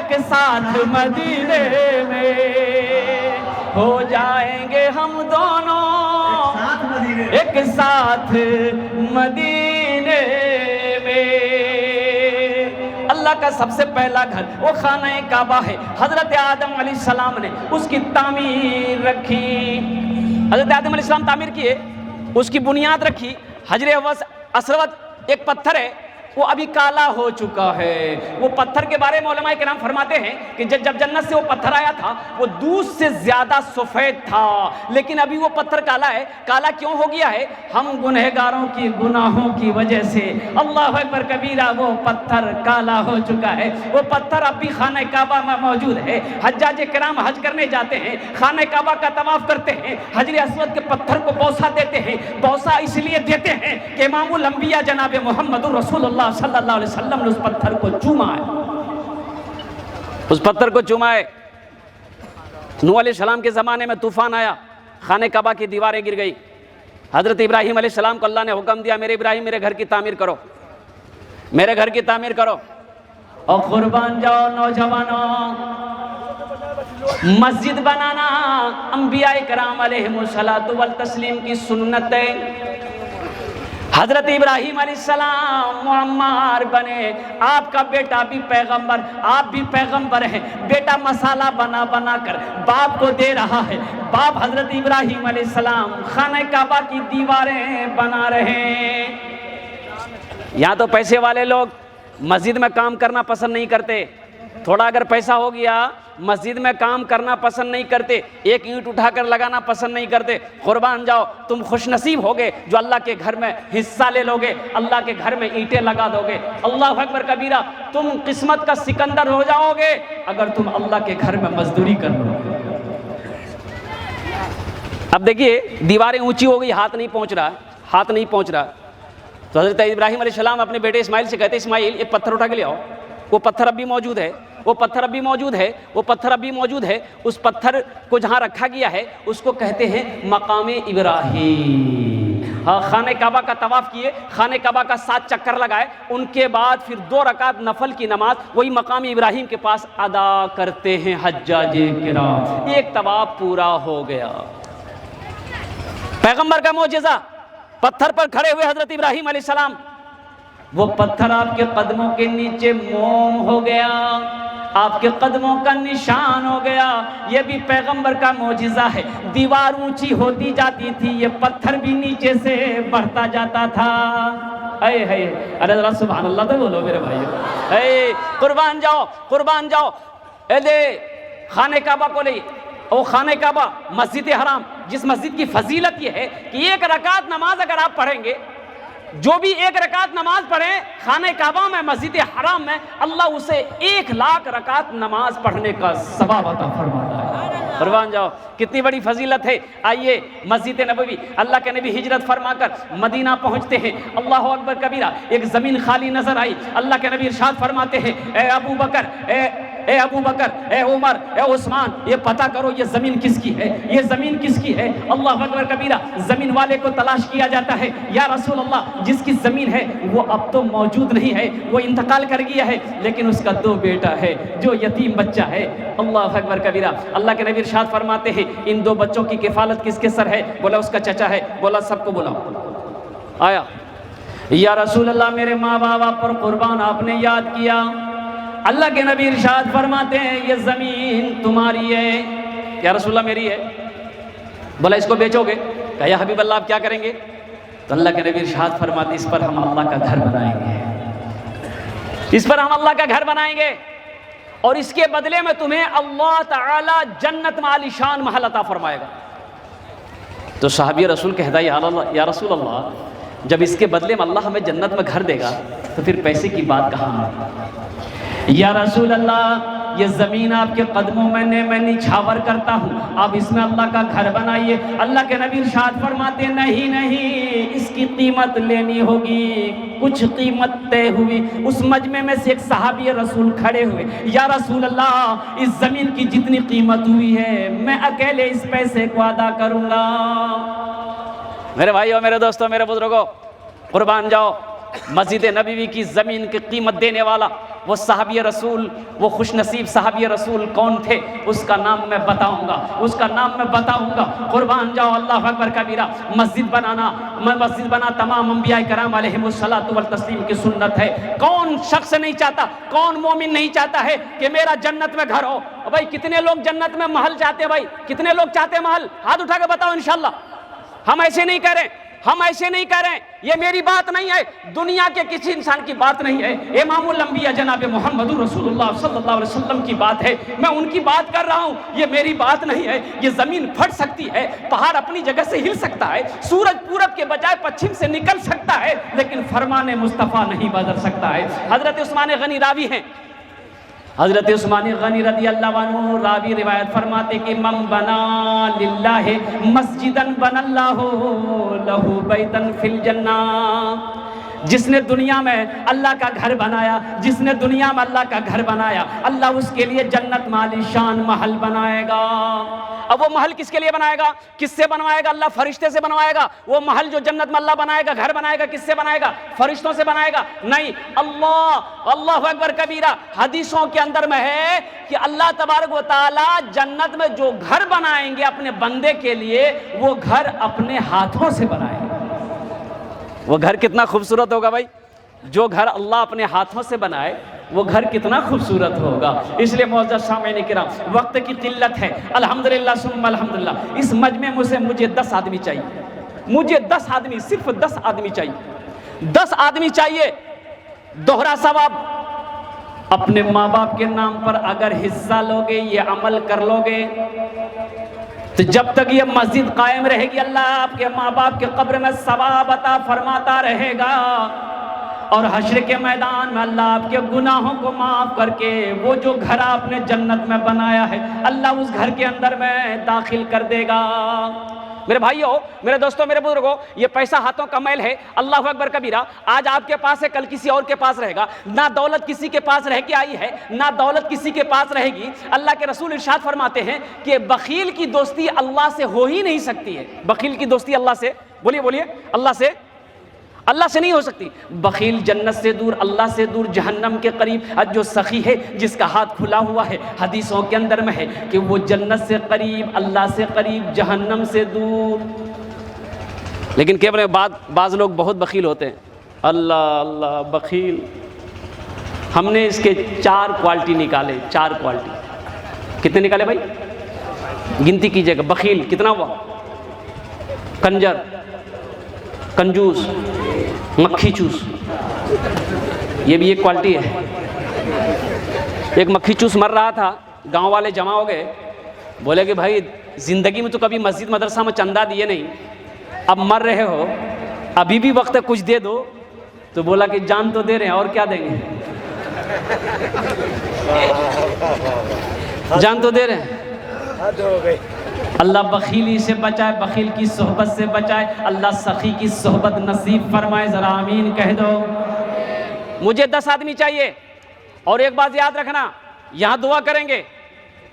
ایک ساتھ مدینے میں، ہو جائیں گے ہم دونوں ایک ساتھ مدینے میں۔ اللہ کا سب سے پہلا گھر وہ خانہ کعبہ ہے۔ حضرت آدم علیہ السلام نے اس کی تعمیر رکھی، حضرت آدم علیہ السلام تعمیر کیے، اس کی بنیاد رکھی۔ حجر اسود ایک پتھر ہے، وہ ابھی کالا ہو چکا ہے۔ وہ پتھر کے بارے میں علماء کرام فرماتے ہیں کہ جب جنت سے وہ پتھر آیا تھا وہ دودھ سے زیادہ سفید تھا، لیکن ابھی وہ پتھر کالا ہے۔ کالا کیوں ہو گیا ہے؟ ہم گنہگاروں کی گناہوں کی وجہ سے۔ اللہ اکبر کبیرہ، وہ پتھر کالا ہو چکا ہے۔ وہ پتھر اب بھی خانہ کعبہ میں موجود ہے۔ حجاج کرام حج کرنے جاتے ہیں، خانہ کعبہ کا طواف کرتے ہیں، حجر اسود کے پتھر کو بوسہ دیتے ہیں۔ بوسہ اس لیے دیتے ہیں کہ امام الانبیاء جناب محمد رسول اللہ صلی اللہ علیہ وسلم نے اس پتھر کو چوما ہے، اس پتھر کو چوما ہے۔ نوح علیہ السلام کے زمانے میں طوفان آیا، خانہ کعبہ کی دیواریں گر گئی۔ حضرت ابراہیم علیہ السلام کو اللہ نے حکم دیا، میرے ابراہیم میرے گھر کی تعمیر کرو، میرے گھر کی تعمیر کرو۔ اور قربان جاؤ نوجوانوں، مسجد بنانا انبیاء کرام علیہم الصلوۃ والتسلیم کی سنت ہے۔ حضرت ابراہیم علیہ السلام معمار بنے، آپ کا بیٹا بھی پیغمبر، آپ بھی پیغمبر ہیں۔ بیٹا مسالہ بنا بنا کر باپ کو دے رہا ہے، باپ حضرت ابراہیم علیہ السلام خانہ کعبہ کی دیواریں بنا رہے ہیں۔ یہاں تو پیسے والے لوگ مسجد میں کام کرنا پسند نہیں کرتے، تھوڑا اگر پیسہ ہو گیا مسجد میں کام کرنا پسند نہیں کرتے، ایک اینٹ اٹھا کر لگانا پسند نہیں کرتے۔ قربان جاؤ، تم خوش نصیب ہوگے جو اللہ کے گھر میں حصہ لے لوگے، اللہ کے گھر میں اینٹیں لگا دو گے۔ اللہ اکبر کبیرہ، تم قسمت کا سکندر ہو جاؤ گے اگر تم اللہ کے گھر میں مزدوری کر لو گے۔ اب دیکھیے دیواریں اونچی ہو گئی، ہاتھ نہیں پہنچ رہا، ہاتھ نہیں پہنچ رہا، تو حضرت ابراہیم علیہ السلام اپنے بیٹے اسماعیل سے کہتے اسماعیل ایک پتھر اٹھا کے لے آؤ۔ وہ پتھر اب بھی موجود ہے، وہ پتھر اب بھی موجود ہے، وہ پتھر اب بھی موجود ہے۔ اس پتھر کو جہاں رکھا گیا ہے اس کو کہتے ہیں مقام ابراہیم۔ ہاں، خانہ کعبہ کا طواف کیے، خانہ کعبہ کا 7 چکر لگائے، ان کے بعد پھر 2 رکعت نفل کی نماز وہی مقام ابراہیم کے پاس ادا کرتے ہیں حجاج کرام۔ ایک طواف پورا ہو گیا۔ پیغمبر کا معجزہ، پتھر پر کھڑے ہوئے حضرت ابراہیم علیہ السلام، وہ پتھر آپ کے قدموں کے نیچے موم ہو گیا، آپ کے قدموں کا نشان ہو گیا۔ یہ بھی پیغمبر کا معجزہ ہے۔ دیوار اونچی ہوتی جاتی تھی، یہ پتھر بھی نیچے سے بڑھتا جاتا تھا۔ اے ہے، ارے ذرا سبحان اللہ تو بولو میرے بھائیو۔ اے قربان جاؤ، قربان جاؤ۔ اے دے خانہ کعبہ کو لے، او خانہ کعبہ مسجد حرام، جس مسجد کی فضیلت یہ ہے کہ 1 رکعت نماز اگر آپ پڑھیں گے، جو بھی 1 رکعت نماز پڑھیں خانہ کعبہ میں مسجد حرام میں، اللہ اسے 1,00,000 رکعت نماز پڑھنے کا ثواب عطا فرماتا ہے۔ قربان جاؤ، کتنی بڑی فضیلت ہے۔ آئیے مسجد نبوی، اللہ کے نبی ہجرت فرما کر مدینہ پہنچتے ہیں۔ اللہ اکبر کبیرہ، ایک زمین خالی نظر آئی۔ اللہ کے نبی ارشاد فرماتے ہیں، اے ابو بکر، اے ابو بکر، اے عمر، اے عثمان، یہ پتہ کرو یہ زمین کس کی ہے، یہ زمین کس کی ہے۔ اللہ اکبر کبیرہ، زمین والے کو تلاش کیا جاتا ہے۔ یا رسول اللہ، جس کی زمین ہے وہ اب تو موجود نہیں ہے، وہ انتقال کر گیا ہے، لیکن اس کا 2 بیٹا ہے جو یتیم بچہ ہے۔ اللہ اکبر کبیرہ، اللہ کے نبی ارشاد فرماتے ہیں ان 2 بچوں کی کفالت کس کے سر ہے؟ بولا اس کا چچا ہے۔ بولا سب کو بلاؤ۔ آیا، یا رسول اللہ میرے ماں باپ پر قربان آپ نے یاد کیا۔ اللہ کے نبی ارشاد فرماتے ہیں یہ زمین تمہاری ہے۔ یا رسول اللہ میری ہے۔ بولا اس کو بیچو گے؟ کہا یا حبیب اللہ آپ کیا کریں گے؟ تو اللہ کے نبی ارشاد فرماتے اس پر ہم اللہ کا گھر بنائیں گے، اس پر ہم اللہ کا گھر بنائیں گے، اور اس کے بدلے میں تمہیں اللہ تعالی جنت میں عالی شان محل عطا فرمائے گا۔ تو صحابی رسول کہتا ہے یا رسول اللہ، جب اس کے بدلے میں اللہ ہمیں جنت میں گھر دے گا تو پھر پیسے کی بات کہاں ہے؟ یا رسول اللہ، یہ زمین آپ کے قدموں میں نچھاور کرتا ہوں، آپ اس میں اللہ کا گھر بنائیے۔ اللہ کے نبی ارشاد فرماتے نہیں نہیں، اس کی قیمت لینی ہوگی۔ کچھ قیمت طے ہوئی، اس مجمع میں سے ایک صحابی رسول کھڑے ہوئے، یا رسول اللہ اس زمین کی جتنی قیمت ہوئی ہے میں اکیلے اس پیسے کو ادا کروں گا۔ میرے بھائیو، میرے دوستو، میرے بزرگوں، قربان جاؤ، مسجد نبوی کی زمین کی قیمت دینے والا وہ صحابی رسول، وہ خوش نصیب صحابی رسول کون تھے؟ اس کا نام میں بتاؤں گا، اس کا نام میں بتاؤں گا۔ قربان جاؤ، اللہ اکبر کبیرہ۔ مسجد بنا تمام انبیاء کرام علیہم الصلوۃ والتسلیم کی سنت ہے۔ کون شخص نہیں چاہتا، کون مومن نہیں چاہتا ہے کہ میرا جنت میں گھر ہو؟ بھائی کتنے لوگ جنت میں محل چاہتے ہیں؟ بھائی کتنے لوگ چاہتے ہیں محل؟ ہاتھ اٹھا کے بتاؤ انشاءاللہ۔ ہم ایسے نہیں کہہ رہے، ہم ایسے نہیں کہہ رہے ہیں، یہ میری بات نہیں ہے، دنیا کے کسی انسان کی بات نہیں ہے، امام الانبیاء جناب محمد رسول اللہ صلی اللہ علیہ وسلم کی بات ہے، میں ان کی بات کر رہا ہوں، یہ میری بات نہیں ہے۔ یہ زمین پھٹ سکتی ہے، پہاڑ اپنی جگہ سے ہل سکتا ہے، سورج پورب کے بجائے پچھم سے نکل سکتا ہے، لیکن فرمان مصطفیٰ نہیں بدل سکتا ہے۔ حضرت عثمان غنی راوی ہیں، حضرت عثمان غنی رضی اللہ عنہ راوی روایت فرماتے کہ من بنا للہ مسجدا بنا اللہ لہ بیتا فی الجنہ، جس نے دنیا میں اللہ کا گھر بنایا، جس نے دنیا میں اللہ کا گھر بنایا، اللہ اس کے لیے جنت میں عالی شان محل بنائے گا۔ اب وہ محل کس کے لیے بنائے گا؟ کس سے بنوائے گا؟ اللہ فرشتے سے بنوائے گا۔ وہ محل جو جنت میں اللہ بنائے گا، گھر بنائے گا، کس سے بنائے گا؟ فرشتوں سے بنائے گا؟ نہیں، اللہ اکبر کبیرہ۔ حدیثوں کے اندر میں ہے کہ اللہ تبارک و تعالی جنت میں جو گھر بنائیں گے اپنے بندے کے لیے، وہ گھر اپنے ہاتھوں سے بنائیں گے۔ وہ گھر کتنا خوبصورت ہوگا بھائی، جو گھر اللہ اپنے ہاتھوں سے بنائے وہ گھر کتنا خوبصورت ہوگا۔ اس لیے معزز سامعین کرام، وقت کی قلت ہے، الحمدللہ ثم الحمدللہ، اس مجمع سے مجھے 10 آدمی چاہیے، مجھے 10 آدمی، صرف 10 آدمی چاہیے، 10 آدمی چاہیے۔ دوہرا ثواب، اپنے ماں باپ کے نام پر اگر حصہ لوگے، یہ عمل کر لوگے، تو جب تک یہ مسجد قائم رہے گی، اللہ آپ کے ماں باپ کے قبر میں ثواب عطا فرماتا رہے گا، اور حشر کے میدان میں اللہ آپ کے گناہوں کو معاف کر کے وہ جو گھر آپ نے جنت میں بنایا ہے، اللہ اس گھر کے اندر میں داخل کر دے گا۔ میرے بھائیوں، میرے دوستوں، میرے بزرگوں، یہ پیسہ ہاتھوں کا میل ہے، اللہ اکبر کبیرہ۔ آج آپ کے پاس ہے، کل کسی اور کے پاس رہے گا۔ نہ دولت کسی کے پاس رہ کے آئی ہے، نہ دولت کسی کے پاس رہے گی۔ اللہ کے رسول ارشاد فرماتے ہیں کہ بخیل کی دوستی اللہ سے ہو ہی نہیں سکتی ہے۔ بخیل کی دوستی اللہ سے، بولیے اللہ سے نہیں ہو سکتی۔ بخیل جنت سے دور، اللہ سے دور، جہنم کے قریب۔ جو سخی ہے، جس کا ہاتھ کھلا ہوا ہے، حدیثوں کے اندر میں ہے کہ وہ جنت سے قریب، اللہ سے قریب، جہنم سے دور۔ لیکن کیونکہ بعض لوگ بہت بخیل ہوتے ہیں، اللہ بخیل۔ ہم نے اس کے 4 کوالٹی نکالے، 4 کوالٹی۔ کتنے نکالے بھائی؟ گنتی کیجئے گا۔ بخیل کتنا ہوا؟ کنجر، کنجوس، مکھی چوس، یہ بھی ایک کوالٹی ہے۔ ایک مکھی چوس مر رہا تھا، گاؤں والے جمع ہو گئے، بولے کہ بھائی زندگی میں تو کبھی مسجد مدرسہ میں چندہ دیے نہیں، اب مر رہے ہو، ابھی بھی وقت ہے، کچھ دے دو۔ تو بولا کہ جان تو دے رہے ہیں، اور کیا دیں گے؟ جان تو دے رہے ہیں۔ اللہ بخیلی سے بچائے، بخیل کی صحبت سے بچائے، اللہ سخی کی صحبت نصیب فرمائے، ذرا آمین کہہ دو۔ مجھے 10 آدمی چاہیے، اور ایک بات یاد رکھنا، یہاں دعا کریں گے،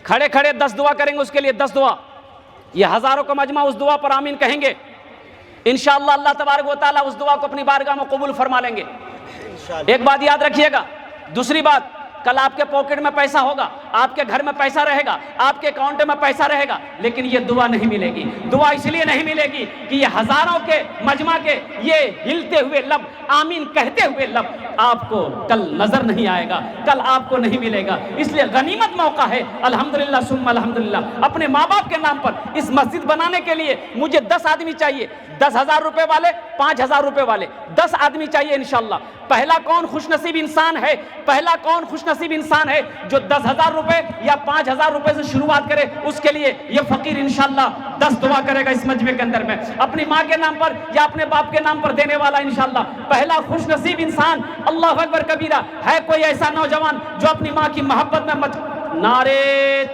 کھڑے کھڑے 10 دعا کریں گے، اس کے لیے 10 دعا، یہ ہزاروں کا مجمع اس دعا پر آمین کہیں گے، انشاءاللہ اللہ تبارک و تعالیٰ اس دعا کو اپنی بارگاہ میں قبول فرما لیں گے۔ ایک بات یاد رکھیے گا۔ دوسری بات، کل آپ کے پاکٹ میں پیسہ ہوگا، آپ کے گھر میں پیسہ رہے گا، آپ کے اکاؤنٹ میں پیسہ رہے گا، لیکن یہ دعا نہیں ملے گی۔ دعا اس لیے نہیں ملے گی کہ یہ ہزاروں کے مجمع کے یہ ہلتے ہوئے لب، آمین کہتے ہوئے لب آپ کو کل نظر نہیں آئے گا، کل آپ کو نہیں ملے گا۔ اس لیے غنیمت موقع ہے، الحمدللہ ثم الحمدللہ۔ اپنے ماں باپ کے نام پر اس مسجد بنانے کے لیے مجھے 10 آدمی چاہیے، 10,000 روپے والے، 5,000 روپے والے، 10 آدمی چاہیے انشاءاللہ۔ پہلا کون خوش نصیب انسان ہے؟ پہلا کون خوش نصیب انسان ہے جو 10,000 روپے یا 5,000 روپے سے شروعات کرے؟ اس کے لیے یہ فقیر انشاءاللہ 10 دعا کرے گا اس مجمع کے اندر میں، اپنی ماں کے نام پر یا اپنے باپ کے نام پر دینے والا انشاءاللہ پہلا خوش نصیب انسان۔ اللہ اکبر کبیرہ۔ ہے کوئی ایسا نوجوان جو اپنی ماں کی محبت میں نعرے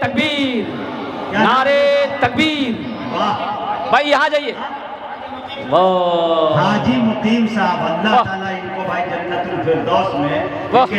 تکبیر، نعرے تکبیر۔ بھائی یہاں جائیے۔ حاجی مقیم صاحب، اللہ تعالیٰ ان کو بھائی جنت الفردوس میں، کہ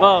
واہ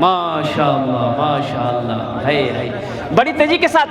ماشاء اللہ ہے بڑی تیزی کے ساتھ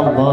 اللہ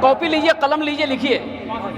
کاپی لیجئے قلم لیجئے لکھیے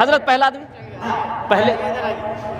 حضرت پہلا آدمی پہلے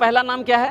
پہلا نام کیا ہے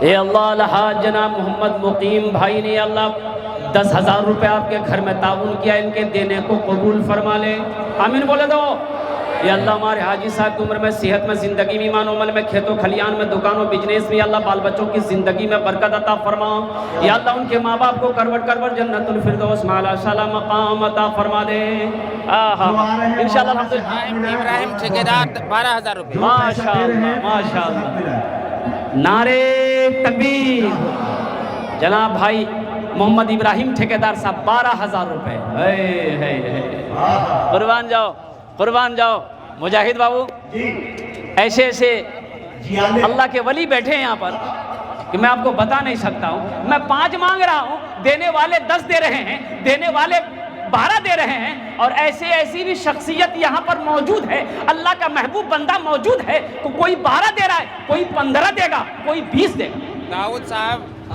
اے اللہ الحاج جناب محمد مقیم بھائی نے اللہ 10,000 روپے آپ کے گھر میں تعاون کیا، ان کے دینے کو قبول فرما لے، آمین بولے دو۔ یا اللہ ہمارے حاجی صاحب کی عمر میں، صحت میں، زندگی میں، ایمان و عمل میں، کھیتوں کھلیان میں، دکانوں بزنس میں، یا اللہ بال بچوں کی زندگی میں برکت عطا فرما۔ یا اللہ ان کے ماں باپ کو کروٹ کروٹ جنت الفردوس معالی اعلی مقام عطا فرما دے۔ انشاءاللہ الحمدللہ ابراہیم ٹھیکیدار 12,000 روپے۔ ماشاءاللہ ماشاءاللہ نعرے تکبیر۔ جناب بھائی محمد ابراہیم ٹھیکیدار صاحب 12,000 روپے۔ قربان جاؤ مجاہد بابو، ایسے اللہ کے ولی بیٹھے ہیں یہاں پر کہ میں آپ کو بتا نہیں سکتا ہوں۔ میں 5 مانگ رہا ہوں، دینے والے 10 دے رہے ہیں، دینے والے 12 دے رہے ہیں، اور ایسی بھی شخصیت یہاں پر موجود ہے، اللہ کا محبوب بندہ موجود ہے، کوئی 12 دے رہا ہے، کوئی 15 دے گا، کوئی 20 دے گا۔ داؤد صاحب،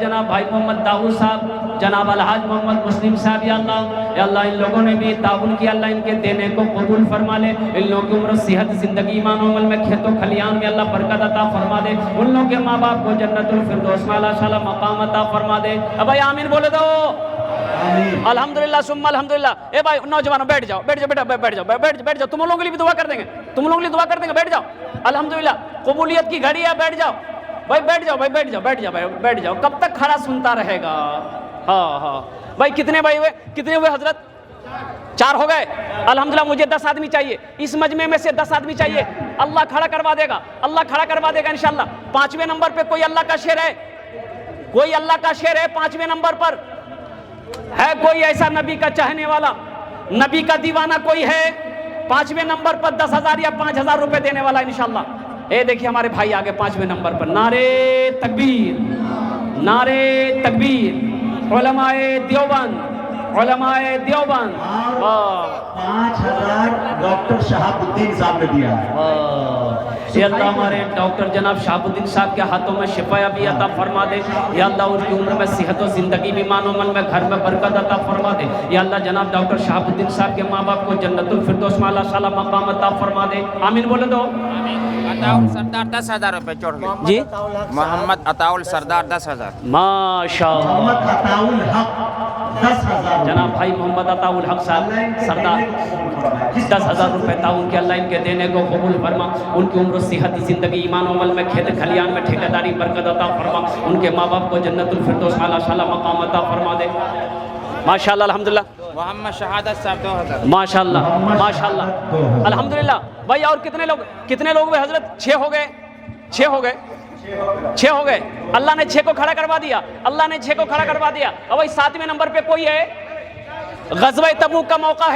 جناب بھائی محمد داؤد صاحب، جناب الحاج محمد مسلم صاحب، یا اللہ ان لوگوں نے بھی تعاون کیا، اللہ ان کے دینے کو قبول فرما لے، ان لوگوں کی عمر صحت زندگی ایمان و عمل میں کھیتوں کھلیان میں اللہ برکت عطا فرما دے، ان لوگوں کے ماں باپ کو جنت الفردوس میں اعلیٰ شالا مقام عطا فرما دے۔ اب بھائی آمین بولے دو، الحمدللہ ثم الحمدللہ۔ اے بھائی نوجوانوں بیٹھ جاؤ بیٹھ جاؤ، تم لوگوں کے لیے بھی دعا کر دیں گے، بیٹھ جاؤ۔ الحمدللہ قبولیت کی گھڑی ہے، بیٹھ جاؤ بھائی، بیٹھ جاؤ۔ کب تک کھڑا سنتا رہے گا؟ ہاں بھائی کتنے ہوئے حضرت؟ 4 ہو گئے۔ الحمدللہ مجھے 10 آدمی چاہیے، اس مجمع میں سے 10 آدمی چاہیے، اللہ کھڑا کروا دے گا انشاءاللہ۔ 5ویں نمبر پہ کوئی اللہ کا شعر ہے، 5ویں نمبر پر ہے کوئی ایسا نبی کا چاہنے والا، نبی کا دیوانہ کوئی ہے؟ 5ویں نمبر پر 10,000 یا 5,000 روپے دینے والا انشاءاللہ۔ اے دیکھیں ہمارے بھائی آگے 5ویں نمبر پر، نعرے تکبیر، علماء دیوبند 5,000 ڈاکٹر شہاب الدین صاحب نے دیا ہے۔ یا اللہ ہمارے ڈاکٹر جناب شہاب الدین صاحب کے ہاتھوں میں شفا بھی عطا فرما دے، یا اللہ ان کی عمر میں صحت و زندگی میں، ایمان و عمل میں، گھر میں برکت عطا فرما دے، یا اللہ جناب ڈاکٹر شہاب الدین صاحب کے ماں باپ کو جنت الفردوس میں اعلیٰ شالا مقام عطا فرما دے، آمین بولے دو۔ عطاؤل سردار 10,000 روپے چڑھ گئے جی محمد عطاؤل سردار 10,000۔ ماشاءاللہ محمد عطاؤل حق 10,000 جناب بھائی محمد عطاؤل حق صاحب سردار 10,000 روپے تعاون کے، اللہ ان کے دینے کو قبول فرما، ان کی عمر صحت زندگی ایمان و عمل میں کھیت کھلیان میں ٹھیکیداری برکت عطا فرما، ان کے ماں باپ کو جنت الفردوس میں اعلیٰ شالا مقام عطا فرما دے۔ ماشاءاللہ الحمدللہ محمد شہادت صاحب 2,000۔ ماشاءاللہ الحمدللہ۔ بھائی اور کتنے لوگ ہوئے حضرت؟ 6 ہو گئے۔ اللہ نے 6 کو کھڑا کروا دیا، اور بھائی 7ویں نمبر پہ کوئی ہے؟ غزوہ تبوک کا موقع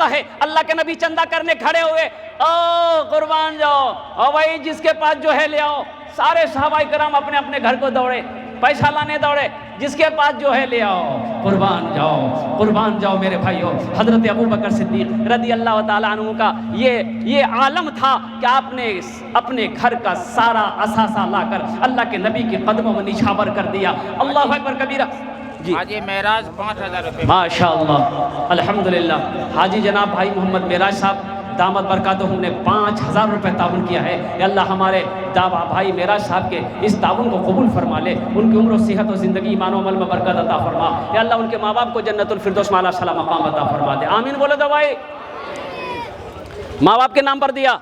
ہے، اللہ کے نبی چندہ کرنے کھڑے ہوئے، قربان جاؤ، اور بھائی جس کے پاس جو ہے لے آؤ۔ سارے صحابہ کرام اپنے اپنے گھر کو دوڑے، پیسہ لانے دوڑے، جس کے پاس جو ہے لے آؤ۔ قربان جاؤ میرے بھائیو۔ حضرت ابوبکر صدیق رضی اللہ تعالیٰ عنہ کا یہ عالم تھا کہ آپ نے اپنے گھر کا سارا اثاثہ لا کر اللہ کے نبی کے قدموں میں نچھاور کر دیا۔ اللہ اکبر کبیرہ۔ جی حاجی معراج 5,000 روپے۔ ماشاءاللہ الحمدللہ۔ حاجی جناب بھائی محمد معراج صاحب دامت برکاتہم نے 5,000 روپے تعاون کیا ہے۔ یا اللہ ہمارے بھائی معراج صاحب کے اس تعاون کو قبول فرما لے، ان کی عمر و صحت و زندگی ایمان و عمل میں برکت عطا فرما، یا اللہ ان کے ماں باپ کو جنت الفردوس میں اعلیٰ شالا مقام عطا فرما دے، آمین بولے دو بھائی۔ ماں باپ کے نام پر دیا